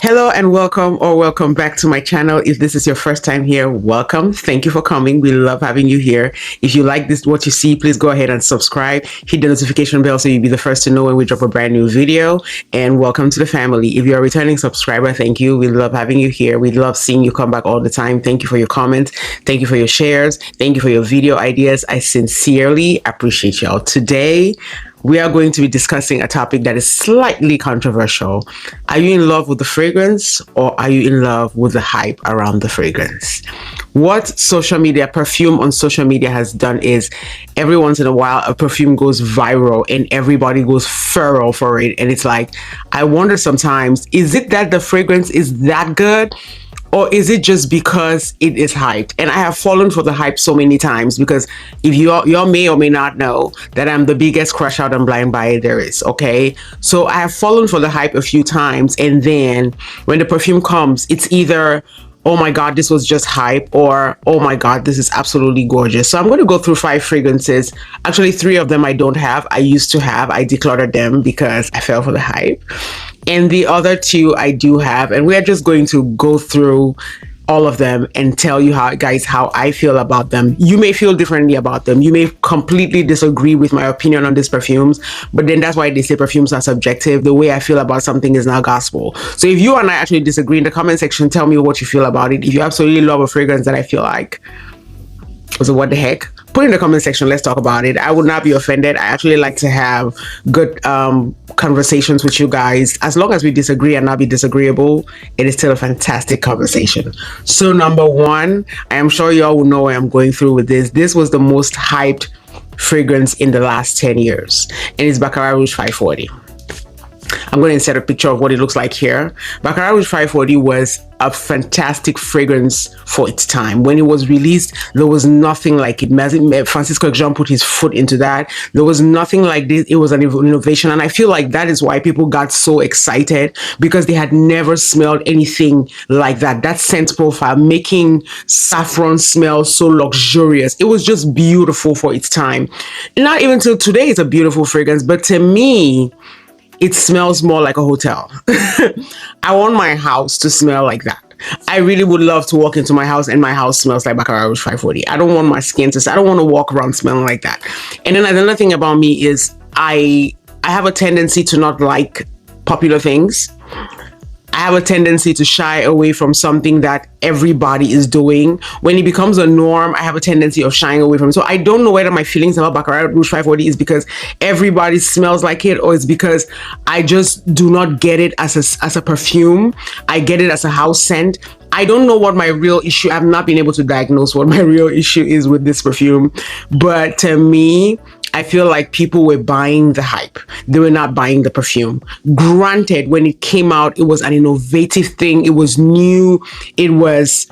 Hello and welcome back to my channel. If this is your first time here, welcome. Thank you for coming. We love having you here. If you like what you see, please go ahead and subscribe. Hit the notification bell so you'll be the first to know when we drop a brand new video. And welcome to the family. If you're a returning subscriber, thank you. We love having you here. We love seeing you come back all the time. Thank you for your comments. Thank you for your shares. Thank you for your video ideas. I sincerely appreciate y'all. Today, we are going to be discussing a topic that is slightly controversial. Are you in love with the fragrance, or are you in love with the hype around the fragrance? What social media, perfume on social media has done is every once in a while, a perfume goes viral and everybody goes feral for it. And it's like, I wonder sometimes, is it that the fragrance is that good? Or is it just because it is hyped? And I have fallen for the hype so many times because if y'all may or may not know that I'm the biggest crush out and blind buyer there is, okay? So I have fallen for the hype a few times, and then when the perfume comes, it's either, oh my God, this was just hype, or oh my God, this is absolutely gorgeous. So I'm going to go through 5 fragrances. Actually, 3 of them I don't have. I used to have. I decluttered them because I fell for the hype. And the other 2 I do have. And we are just going to go through all of them and tell you how I feel about them. You may feel differently about them. You may completely disagree with my opinion on these perfumes, but then that's why they say perfumes are subjective. The way I feel about something is not gospel. So if you and I actually disagree, in the comment section, tell me what you feel about it. If you absolutely love a fragrance that I feel like, so what the heck? Put in the comment section, let's talk about it. I would not be offended. I actually like to have good conversations with you guys. As long as we disagree and not be disagreeable, it is still a fantastic conversation. So number 1, I am sure y'all will know where I'm going through with this. This was the most hyped fragrance in the last 10 years. And it's Baccarat Rouge 540. I'm going to insert a picture of what it looks like here. Baccarat Rouge 540 was a fantastic fragrance for its time. When it was released, there was nothing like it. Francisco Jean put his foot into that. There was nothing like this. It was an innovation. And I feel like that is why people got so excited, because they had never smelled anything like that. That scent profile, making saffron smell so luxurious. It was just beautiful for its time. Not even till today, it's a beautiful fragrance. But to me, it smells more like a hotel. I want my house to smell like that. I really would love to walk into my house and my house smells like Baccarat Rouge 540. I don't want my skin to, I don't want to walk around smelling like that. And then another thing about me is I have a tendency to not like popular things. I have a tendency to shy away from something that everybody is doing. When it becomes a norm, I have a tendency of shying away from it. So I don't know whether my feelings about Baccarat Rouge 540 is because everybody smells like it, or it's because I just do not get it as a perfume. I get it as a house scent. I don't know what my real issue, I've not been able to diagnose what my real issue is with this perfume. But to me, I feel like people were buying the hype. They were not buying the perfume. Granted, when it came out, it was an innovative thing. It was new. It was,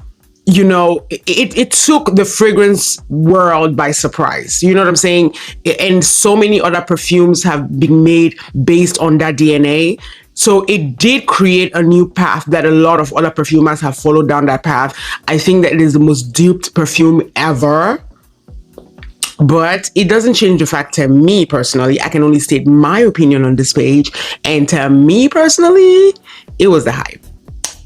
you know, it took the fragrance world by surprise. You know what I'm saying? And so many other perfumes have been made based on that DNA. So it did create a new path that a lot of other perfumers have followed down that path. I think that it is the most duped perfume ever. But it doesn't change the fact, to me personally, I can only state my opinion on this page. And to me personally, it was the hype.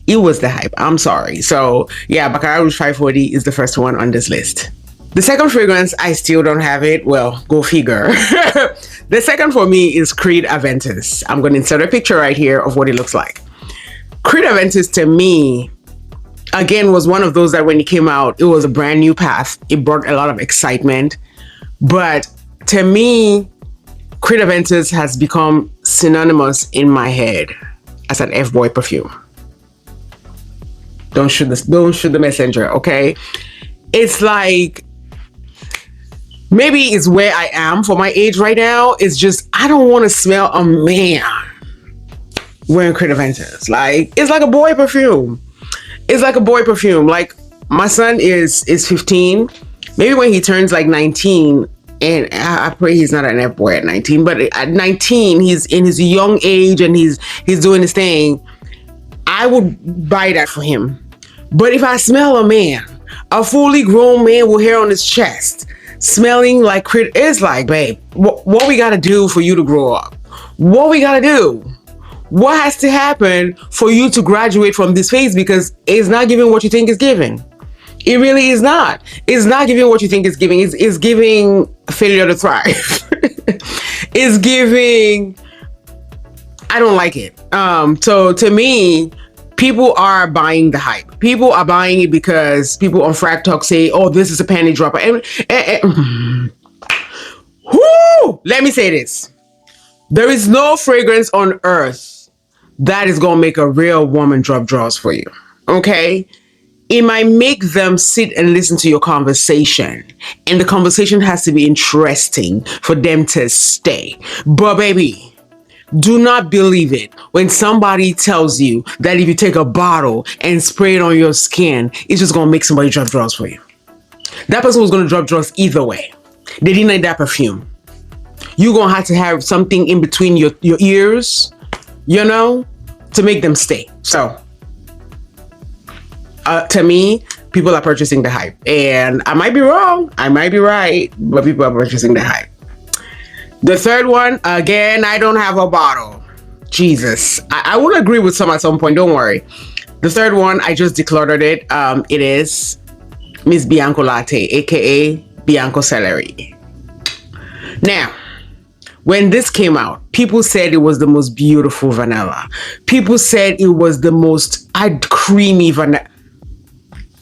It was the hype. I'm sorry. So yeah, Baccarat Rouge 540 is the first one on this list. The second fragrance, I still don't have it. Well, go figure. The second for me is Creed Aventus. I'm going to insert a picture right here of what it looks like. Creed Aventus, to me, again, was one of those that when it came out, it was a brand new path. It brought a lot of excitement. But to me, Creed Aventus has become synonymous in my head as an F-boy perfume. Don't shoot the messenger, okay? It's like, maybe it's where I am for my age right now. It's just, I don't want to smell a man wearing Creed Aventus. Like, it's like a boy perfume. It's like a boy perfume. Like, my son is 15. Maybe when he turns like 19, and I pray he's not an F-boy at 19, but at 19, he's in his young age and he's doing his thing. I would buy that for him. But if I smell a man, a fully grown man with hair on his chest, smelling like Creed, it's like, babe, what we gotta do for you to grow up? What we gotta do? What has to happen for you to graduate from this phase? Because it's not giving what you think it's giving. It really is not. It's not giving what you think it's giving. It's giving failure to thrive. It's giving, I don't like it. So to me, people are buying the hype. People are buying it because people on Frack Talk say, oh, this is a panty dropper. And whoo, let me say this. There is no fragrance on earth that is going to make a real woman drop drawers for you. Okay? It might make them sit and listen to your conversation. And the conversation has to be interesting for them to stay. But baby, do not believe it when somebody tells you that if you take a bottle and spray it on your skin, it's just going to make somebody drop drawers for you. That person was going to drop drawers either way. They didn't like that perfume. You're going to have something in between your ears, you know, to make them stay. So, to me, people are purchasing the hype. And I might be wrong, I might be right, but people are purchasing the hype. The third one, again, I don't have a bottle. Jesus. I will agree with some at some point, don't worry. The third one, I just decluttered it. It is Miss Bianco Latte, aka Bianco Celery. Now, when this came out, people said it was the most beautiful vanilla. People said it was the most creamy vanilla.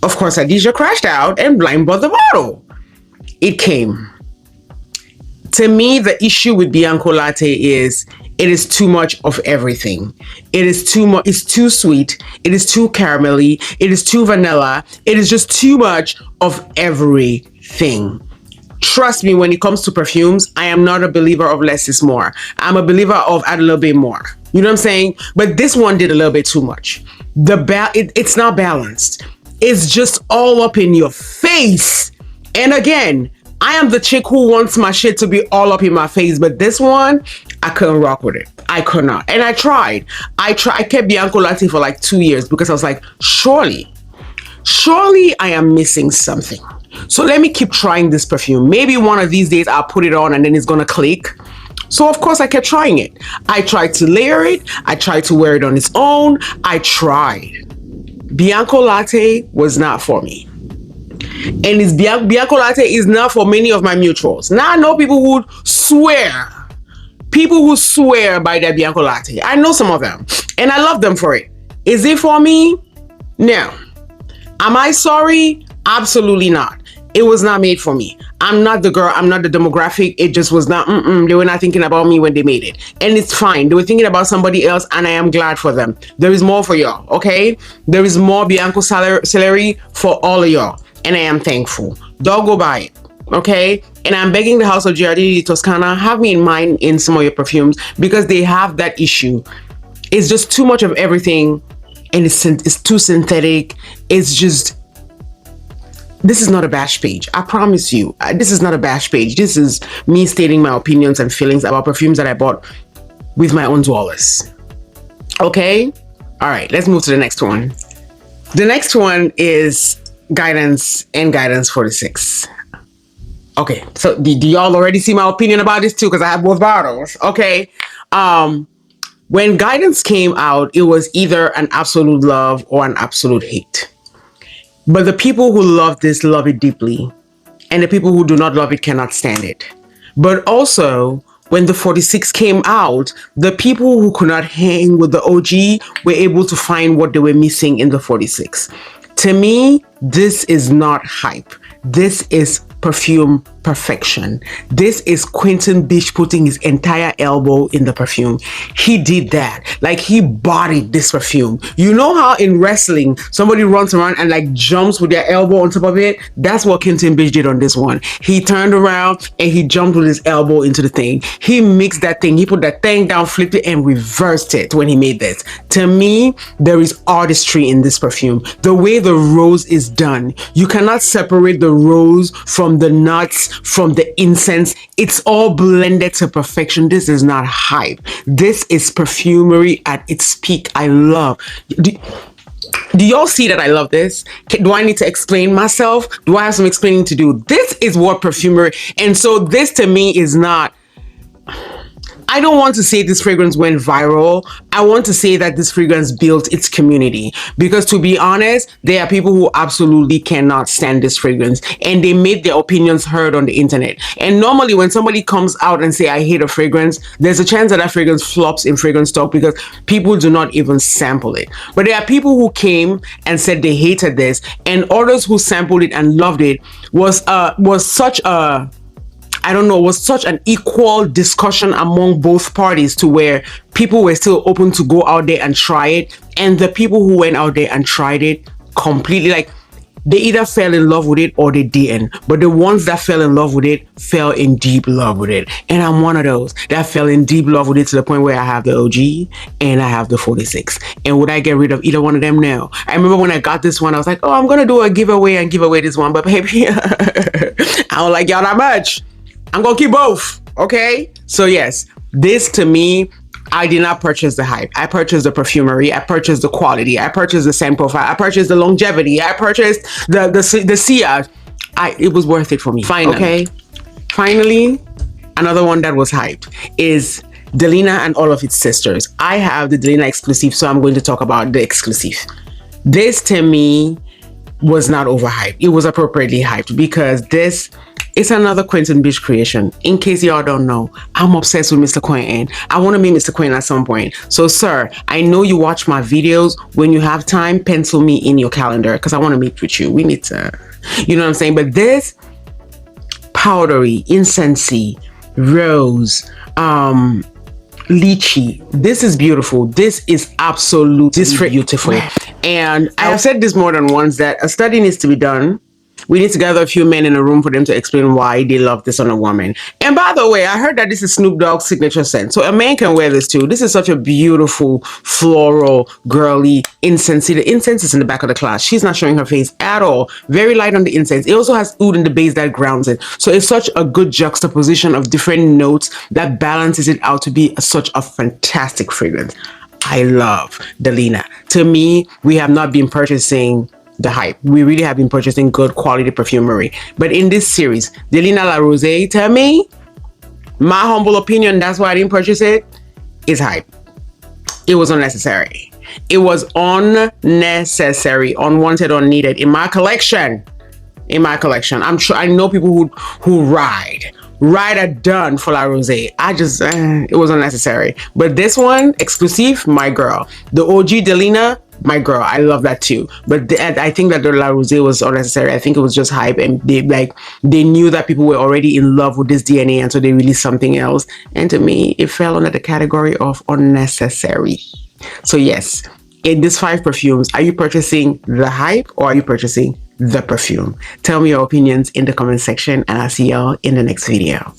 Of course, Adisha crashed out and blind bought the bottle. It came. To me, the issue with Bianco Latte is it is too much of everything. It is too much. It's too sweet. It is too caramelly. It is too vanilla. It is just too much of everything. Trust me, when it comes to perfumes, I am not a believer of less is more. I'm a believer of add a little bit more. You know what I'm saying? But this one did a little bit too much. It's not balanced. It's just all up in your face. And again, I am the chick who wants my shit to be all up in my face, but this one, I couldn't rock with it. I could not. And I tried. I kept Bianco Latte for like 2 years because I was like, surely I am missing something. So let me keep trying this perfume. Maybe one of these days I'll put it on and then it's gonna click. So of course I kept trying it. I tried to layer it. I tried to wear it on its own. I tried. Bianco Latte was not for me. And Bianco Latte is not for many of my mutuals. Now I know people who swear. People who swear by their Bianco Latte. I know some of them. And I love them for it. Is it for me? No. Am I sorry? Absolutely not. It was not made for me. I'm not the girl. I'm not the demographic. It just was not. They were not thinking about me when they made it. And it's fine. They were thinking about somebody else, and I am glad for them. There is more for y'all, okay? There is more Bianco Celery for all of y'all. And I am thankful. Don't go buy it, okay? And I'm begging the House of Giardini di Toscana, have me in mind in some of your perfumes because they have that issue. It's just too much of everything, and it's too synthetic. It's just... This is not a bash page. I promise you. This is not a bash page. This is me stating my opinions and feelings about perfumes that I bought with my own dollars. Okay? All right, let's move to the next one. The next one is Guidance and Guidance 46. Okay, so do y'all already see my opinion about this too? Because I have both bottles. Okay. When Guidance came out, it was either an absolute love or an absolute hate. But the people who love this love it deeply. And the people who do not love it cannot stand it. But also, when the 46 came out, the people who could not hang with the OG were able to find what they were missing in the 46. To me, this is not hype. This is perfume perfection. This is Quentin Bish putting his entire elbow in the perfume. He did that. Like, he bodied this perfume. You know how in wrestling, somebody runs around and like jumps with their elbow on top of it? That's what Quentin Bish did on this one. He turned around and he jumped with his elbow into the thing. He mixed that thing. He put that thing down, flipped it, and reversed it when he made this. To me, there is artistry in this perfume. The way the rose is done. You cannot separate the rose from the nuts, from the incense. It's all blended to perfection. This is not hype. This is perfumery at its peak. I love. Do y'all see that I love this? Do I need to explain myself? Do I have some explaining to do? This is what perfumery. And so this to me is not I don't want to say this fragrance went viral. I want to say that this fragrance built its community, because to be honest, there are people who absolutely cannot stand this fragrance, and they made their opinions heard on the internet. And normally when somebody comes out and say I hate a fragrance, there's a chance that that fragrance flops in fragrance stock because people do not even sample it. But there are people who came and said they hated this, and others who sampled it and loved it. Was such a, I don't know, was such an equal discussion among both parties, to where people were still open to go out there and try it. And the people who went out there and tried it completely, like, they either fell in love with it or they didn't. But the ones that fell in love with it fell in deep love with it. And I'm one of those that fell in deep love with it, to the point where I have the OG and I have the 46. And would I get rid of either one of them? No. I remember when I got this one, I was like, oh, I'm going to do a giveaway and give away this one. But baby, I don't like y'all that much. I'm gonna keep both, okay? So yes, this to me, I did not purchase the hype. I purchased the perfumery. I purchased the quality. I purchased the scent profile. I purchased the longevity. I purchased the sillage. It was worth it for me. Finally, okay? Finally, another one that was hyped is Delina and all of its sisters. I have the Delina exclusive, so I'm going to talk about the exclusive. This to me was not overhyped. It was appropriately hyped, because this, it's another Quentin Beach creation. In case y'all don't know, I'm obsessed with Mr. Quentin. I want to meet Mr. Quentin at some point. So sir, I know you watch my videos. When you have time, pencil me in your calendar, because I want to meet with you. We need to, you know what I'm saying? But this powdery, incensey, rose, lychee, this is beautiful. This is absolutely beautiful. And I have said this more than once, that a study needs to be done. We need to gather a few men in a room for them to explain why they love this on a woman. And by the way, I heard that this is Snoop Dogg's signature scent, so a man can wear this too. This is such a beautiful, floral, girly incense. See, the incense is in the back of the glass. She's not showing her face at all. Very light on the incense. It also has oud in the base that grounds it. So it's such a good juxtaposition of different notes that balances it out to be such a fantastic fragrance. I love Delina. To me, we have not been purchasing the hype. We really have been purchasing good quality perfumery. But in this series, Delina La Rose, to me, my humble opinion, that's why I didn't purchase it, is hype. It was unnecessary. It was unnecessary, unwanted, unneeded in my collection. I'm sure I know people who ride are done for La Rose. I just, it was unnecessary. But this one, exclusive, my girl. The OG Delina, my girl. I love that too. But I think that the La Rose was unnecessary. I think it was just hype, and they knew that people were already in love with this DNA, and so they released something else. And to me, it fell under the category of unnecessary. So yes, in these 5 perfumes, are you purchasing the hype or are you purchasing the perfume? Tell me your opinions in the comment section, and I'll see y'all in the next video.